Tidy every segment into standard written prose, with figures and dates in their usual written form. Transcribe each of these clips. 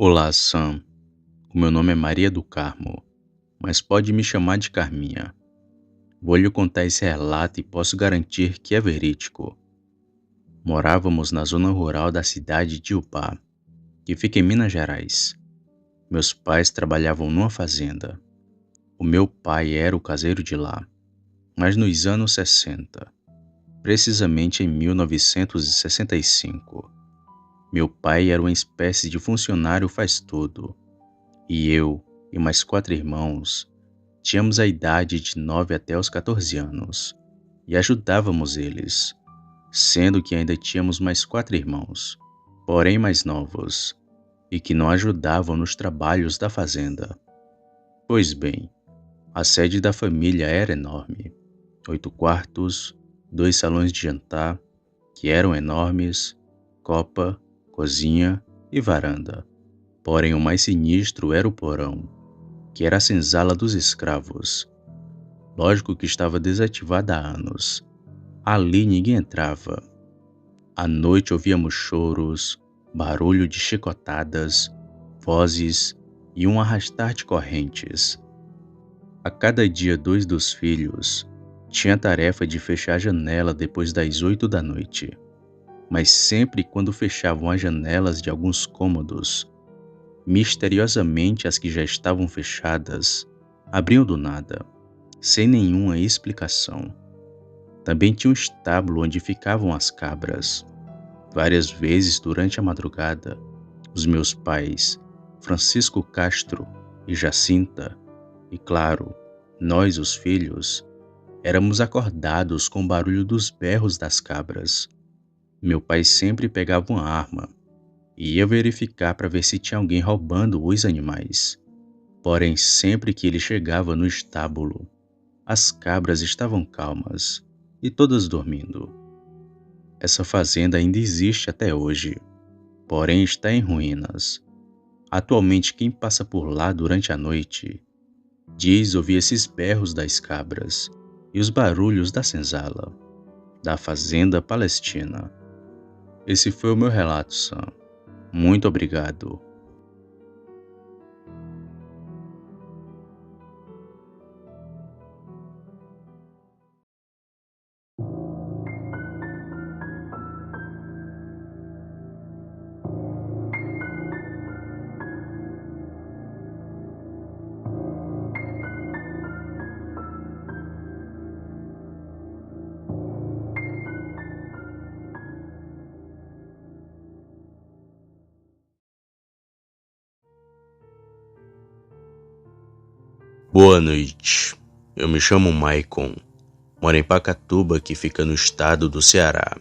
Olá, Sam. O meu nome é Maria do Carmo, mas pode me chamar de Carminha. Vou lhe contar esse relato e posso garantir que é verídico. Morávamos na zona rural da cidade de Upá, que fica em Minas Gerais. Meus pais trabalhavam numa fazenda. O meu pai era o caseiro de lá, mas nos anos 60, precisamente em 1965, meu pai era uma espécie de funcionário faz-tudo. E eu e mais 4 irmãos tínhamos a idade de 9 até os 14 anos e ajudávamos eles, sendo que ainda tínhamos mais 4 irmãos, porém mais novos, e que não ajudavam nos trabalhos da fazenda. Pois bem, a sede da família era enorme, 8 quartos, 2 salões de jantar, que eram enormes, copa, cozinha e varanda. Porém o mais sinistro era o porão, que era a senzala dos escravos. Lógico que estava desativada há anos. Ali ninguém entrava. À noite ouvíamos choros, barulho de chicotadas, vozes e um arrastar de correntes. A cada dia 2 dos filhos tinha a tarefa de fechar a janela depois das 8 da noite. Mas sempre quando fechavam as janelas de alguns cômodos, misteriosamente as que já estavam fechadas abriam do nada, sem nenhuma explicação. Também tinha um estábulo onde ficavam as cabras. Várias vezes durante a madrugada, os meus pais, Francisco Castro e Jacinta, e claro, nós os filhos, éramos acordados com o barulho dos berros das cabras. Meu pai sempre pegava uma arma e ia verificar para ver se tinha alguém roubando os animais. Porém, sempre que ele chegava no estábulo, as cabras estavam calmas e todas dormindo. Essa fazenda ainda existe até hoje, porém está em ruínas. Atualmente, quem passa por lá durante a noite diz ouvir esses berros das cabras e os barulhos da senzala, da fazenda palestina. Esse foi o meu relato, Sam. Muito obrigado. Boa noite, eu me chamo Maicon, moro em Pacatuba, que fica no estado do Ceará.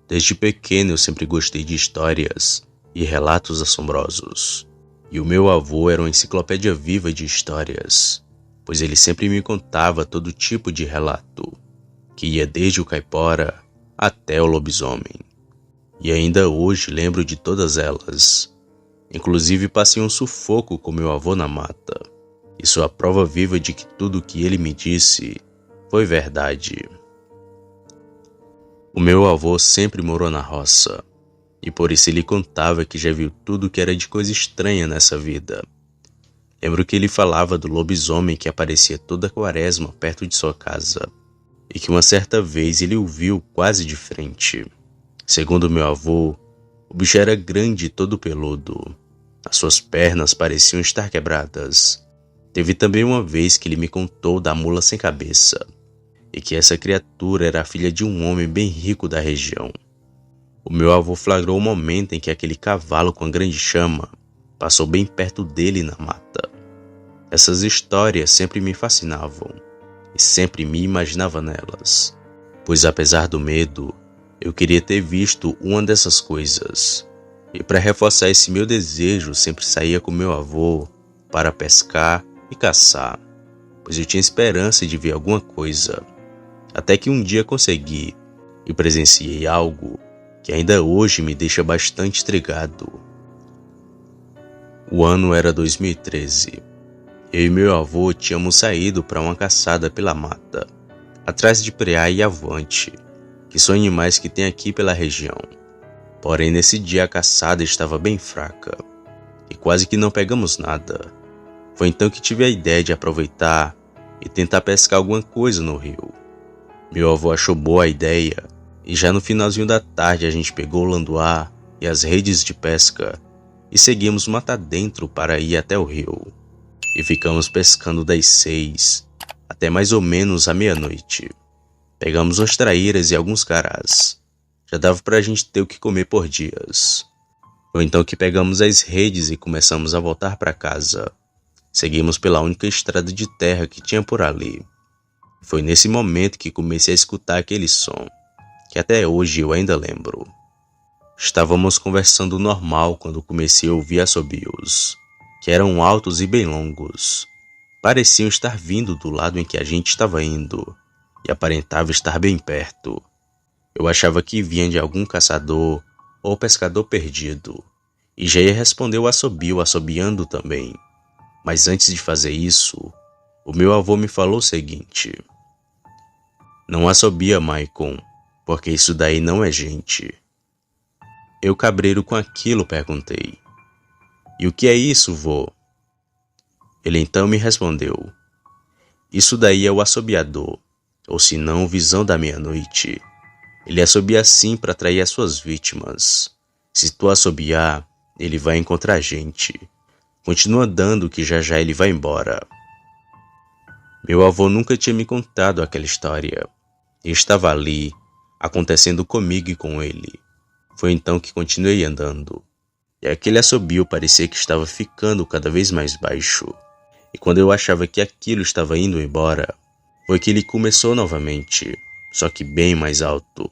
Desde pequeno eu sempre gostei de histórias e relatos assombrosos. E o meu avô era uma enciclopédia viva de histórias, pois ele sempre me contava todo tipo de relato, que ia desde o caipora até o lobisomem. E ainda hoje lembro de todas elas. Inclusive passei um sufoco com meu avô na mata. E sou a prova viva de que tudo o que ele me disse foi verdade. O meu avô sempre morou na roça, e por isso ele contava que já viu tudo que era de coisa estranha nessa vida. Lembro que ele falava do lobisomem que aparecia toda quaresma perto de sua casa, e que uma certa vez ele o viu quase de frente. Segundo meu avô, o bicho era grande e todo peludo. As suas pernas pareciam estar quebradas. Teve também uma vez que ele me contou da mula sem cabeça, e que essa criatura era a filha de um homem bem rico da região. O meu avô flagrou o momento em que aquele cavalo com a grande chama passou bem perto dele na mata. Essas histórias sempre me fascinavam, e sempre me imaginava nelas, pois apesar do medo, eu queria ter visto uma dessas coisas. E para reforçar esse meu desejo, sempre saía com meu avô para pescar e caçar, pois eu tinha esperança de ver alguma coisa. Até que um dia consegui e presenciei algo que ainda hoje me deixa bastante intrigado. O ano era 2013. Eu e meu avô tínhamos saído para uma caçada pela mata, atrás de preá e avante, que são animais que tem aqui pela região. Porém, nesse dia a caçada estava bem fraca. e quase que não pegamos nada. Foi então que tive a ideia de aproveitar e tentar pescar alguma coisa no rio. Meu avô achou boa a ideia e já no finalzinho da tarde a gente pegou o landuá e as redes de pesca e seguimos mata dentro para ir até o rio. E ficamos pescando das 6 até mais ou menos a meia-noite. Pegamos umas traíras e alguns carás. Já dava pra gente ter o que comer por dias. Foi então que pegamos as redes e começamos a voltar para casa. Seguimos pela única estrada de terra que tinha por ali. Foi nesse momento que comecei a escutar aquele som, que até hoje eu ainda lembro. Estávamos conversando normal quando comecei a ouvir assobios, que eram altos e bem longos. Pareciam estar vindo do lado em que a gente estava indo, e aparentava estar bem perto. Eu achava que vinha de algum caçador ou pescador perdido, e já ia responder o assobio assobiando também. Mas antes de fazer isso, o meu avô me falou o seguinte: "Não assobia, Maicon, porque isso daí não é gente." Eu, cabreiro com aquilo, perguntei: "E o que é isso, vô?" Ele então me respondeu: "Isso daí é o assobiador, ou se não, visão da meia-noite. Ele assobia assim para atrair as suas vítimas. Se tu assobiar, ele vai encontrar a gente. Continua andando que já já ele vai embora." Meu avô nunca tinha me contado aquela história. E estava ali, acontecendo comigo e com ele. Foi então que continuei andando. E aquele assobio parecia que estava ficando cada vez mais baixo. E quando eu achava que aquilo estava indo embora, foi que ele começou novamente, só que bem mais alto.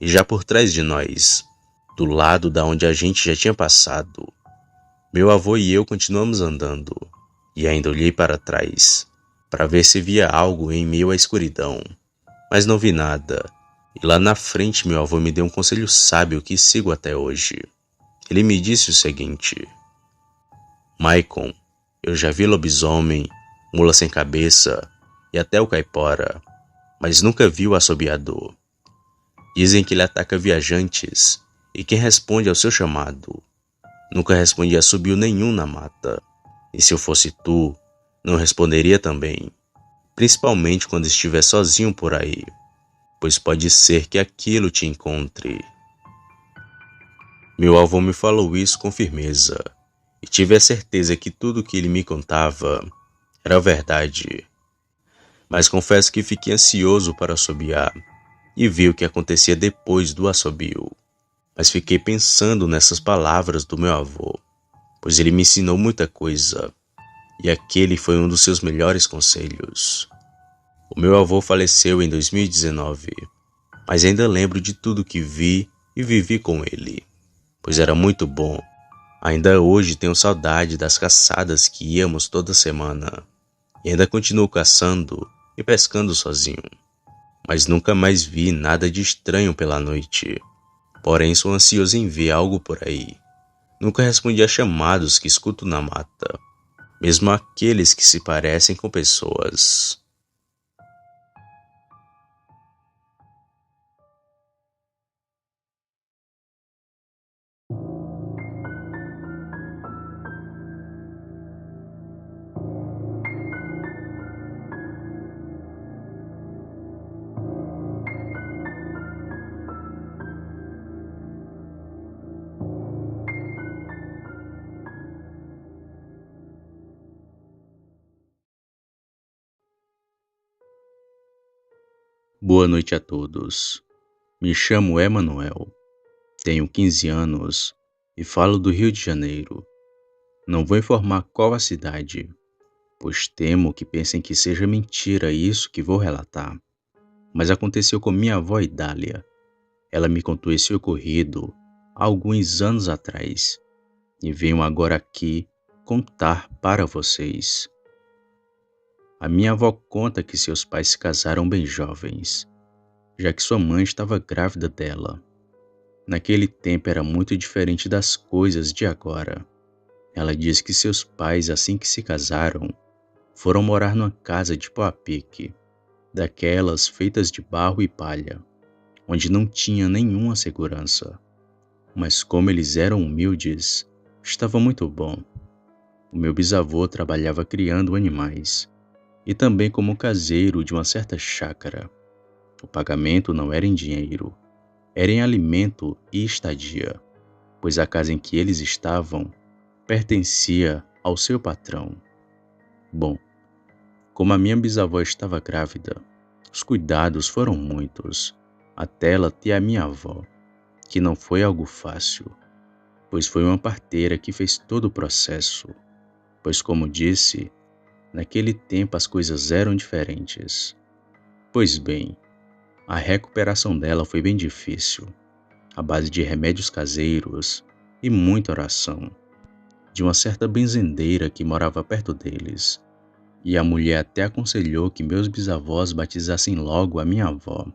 E já por trás de nós, do lado da onde a gente já tinha passado. Meu avô e eu continuamos andando, e ainda olhei para trás, para ver se via algo em meio à escuridão. Mas não vi nada, e lá na frente meu avô me deu um conselho sábio que sigo até hoje. Ele me disse o seguinte: "Maicon, eu já vi lobisomem, mula sem cabeça e até o caipora, mas nunca vi o assobiador. Dizem que ele ataca viajantes e quem responde ao seu chamado. Nunca respondi assobio nenhum na mata, e se eu fosse tu, não responderia também, principalmente quando estiver sozinho por aí, pois pode ser que aquilo te encontre." Meu avô me falou isso com firmeza, e tive a certeza que tudo que ele me contava era verdade. Mas confesso que fiquei ansioso para assobiar, e vi o que acontecia depois do assobio. Mas fiquei pensando nessas palavras do meu avô, pois ele me ensinou muita coisa, e aquele foi um dos seus melhores conselhos. O meu avô faleceu em 2019, mas ainda lembro de tudo que vi e vivi com ele, pois era muito bom. Ainda hoje tenho saudade das caçadas que íamos toda semana, e ainda continuo caçando e pescando sozinho, mas nunca mais vi nada de estranho pela noite. Porém, sou ansioso em ver algo por aí. Nunca respondi a chamados que escuto na mata, mesmo aqueles que se parecem com pessoas. Boa noite a todos. Me chamo Emanuel, tenho 15 anos e falo do Rio de Janeiro. Não vou informar qual a cidade, pois temo que pensem que seja mentira isso que vou relatar. Mas aconteceu com minha avó Idália. Ela me contou esse ocorrido há alguns anos atrás e venho agora aqui contar para vocês. A minha avó conta que seus pais se casaram bem jovens, já que sua mãe estava grávida dela. Naquele tempo era muito diferente das coisas de agora. Ela diz que seus pais, assim que se casaram, foram morar numa casa de pau a pique, daquelas feitas de barro e palha, onde não tinha nenhuma segurança. Mas como eles eram humildes, estava muito bom. O meu bisavô trabalhava criando animais e também como caseiro de uma certa chácara. O pagamento não era em dinheiro, era em alimento e estadia, pois a casa em que eles estavam pertencia ao seu patrão. Bom, como a minha bisavó estava grávida, os cuidados foram muitos, até ela ter a minha avó, que não foi algo fácil, pois foi uma parteira que fez todo o processo, pois como disse, naquele tempo as coisas eram diferentes. Pois bem, a recuperação dela foi bem difícil, à base de remédios caseiros e muita oração, de uma certa benzendeira que morava perto deles. E a mulher até aconselhou que meus bisavós batizassem logo a minha avó,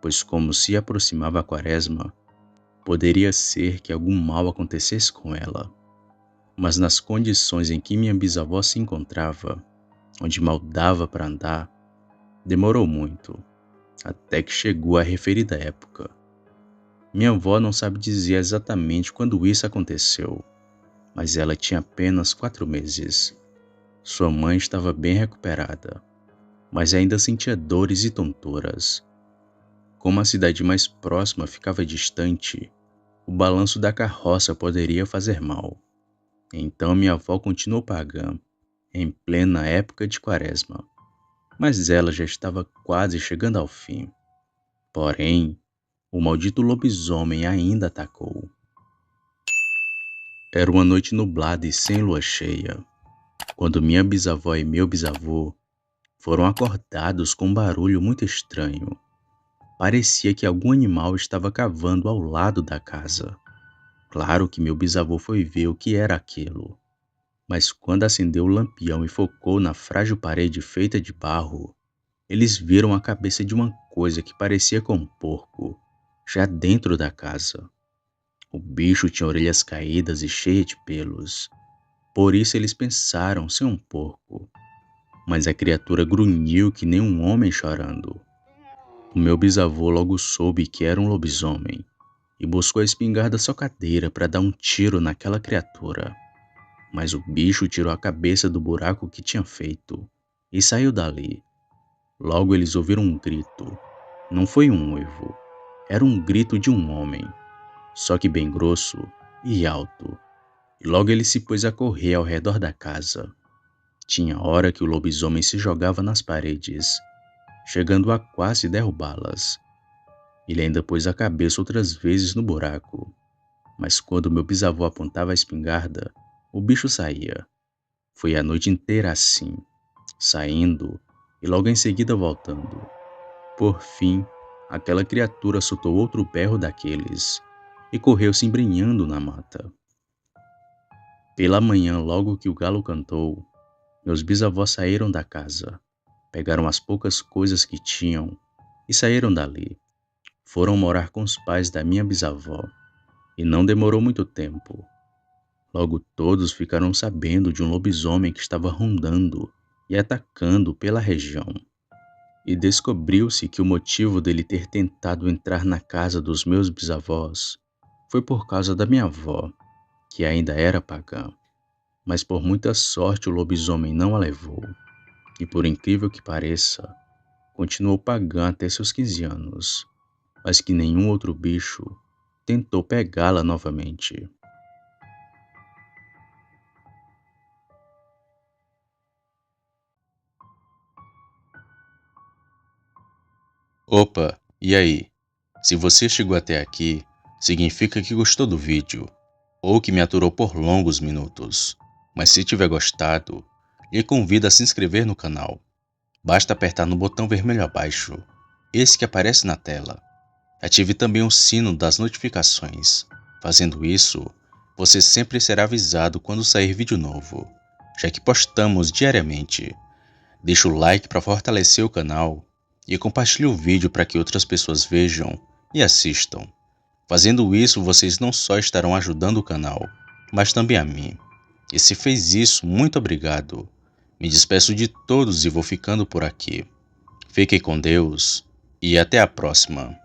pois como se aproximava a quaresma, poderia ser que algum mal acontecesse com ela. Mas nas condições em que minha bisavó se encontrava, onde mal dava para andar, demorou muito, até que chegou a referida época. Minha avó não sabe dizer exatamente quando isso aconteceu, mas ela tinha apenas 4 meses. Sua mãe estava bem recuperada, mas ainda sentia dores e tonturas. Como a cidade mais próxima ficava distante, o balanço da carroça poderia fazer mal. Então minha avó continuou pagã, em plena época de quaresma, mas ela já estava quase chegando ao fim. Porém, o maldito lobisomem ainda atacou. Era uma noite nublada e sem lua cheia, quando minha bisavó e meu bisavô foram acordados com um barulho muito estranho. Parecia que algum animal estava cavando ao lado da casa. Claro que meu bisavô foi ver o que era aquilo, mas quando acendeu o lampião e focou na frágil parede feita de barro, eles viram a cabeça de uma coisa que parecia com um porco, já dentro da casa. O bicho tinha orelhas caídas e cheias de pelos, por isso eles pensaram ser um porco, mas a criatura grunhiu que nem um homem chorando. O meu bisavô logo soube que era um lobisomem e buscou a espingarda socadeira para dar um tiro naquela criatura. Mas o bicho tirou a cabeça do buraco que tinha feito e saiu dali. Logo eles ouviram um grito. Não foi um uivo, era um grito de um homem, só que bem grosso e alto. E logo ele se pôs a correr ao redor da casa. Tinha hora que o lobisomem se jogava nas paredes, chegando a quase derrubá-las. Ele ainda pôs a cabeça outras vezes no buraco, mas quando meu bisavô apontava a espingarda, o bicho saía. Foi a noite inteira assim, saindo e logo em seguida voltando. Por fim, aquela criatura soltou outro berro daqueles e correu se embrenhando na mata. Pela manhã, logo que o galo cantou, meus bisavós saíram da casa, pegaram as poucas coisas que tinham e saíram dali. Foram morar com os pais da minha bisavó, e não demorou muito tempo. Logo todos ficaram sabendo de um lobisomem que estava rondando e atacando pela região. E descobriu-se que o motivo dele ter tentado entrar na casa dos meus bisavós foi por causa da minha avó, que ainda era pagã. Mas por muita sorte o lobisomem não a levou, e por incrível que pareça, continuou pagã até seus 15 anos, mas que nenhum outro bicho tentou pegá-la novamente. Opa, e aí? Se você chegou até aqui, significa que gostou do vídeo, ou que me aturou por longos minutos. Mas se tiver gostado, lhe convido a se inscrever no canal. Basta apertar no botão vermelho abaixo, esse que aparece na tela. Ative também o sino das notificações. Fazendo isso, você sempre será avisado quando sair vídeo novo, já que postamos diariamente. Deixe o like para fortalecer o canal e compartilhe o vídeo para que outras pessoas vejam e assistam. Fazendo isso, vocês não só estarão ajudando o canal, mas também a mim. E se fez isso, muito obrigado. Me despeço de todos e vou ficando por aqui. Fiquem com Deus e até a próxima.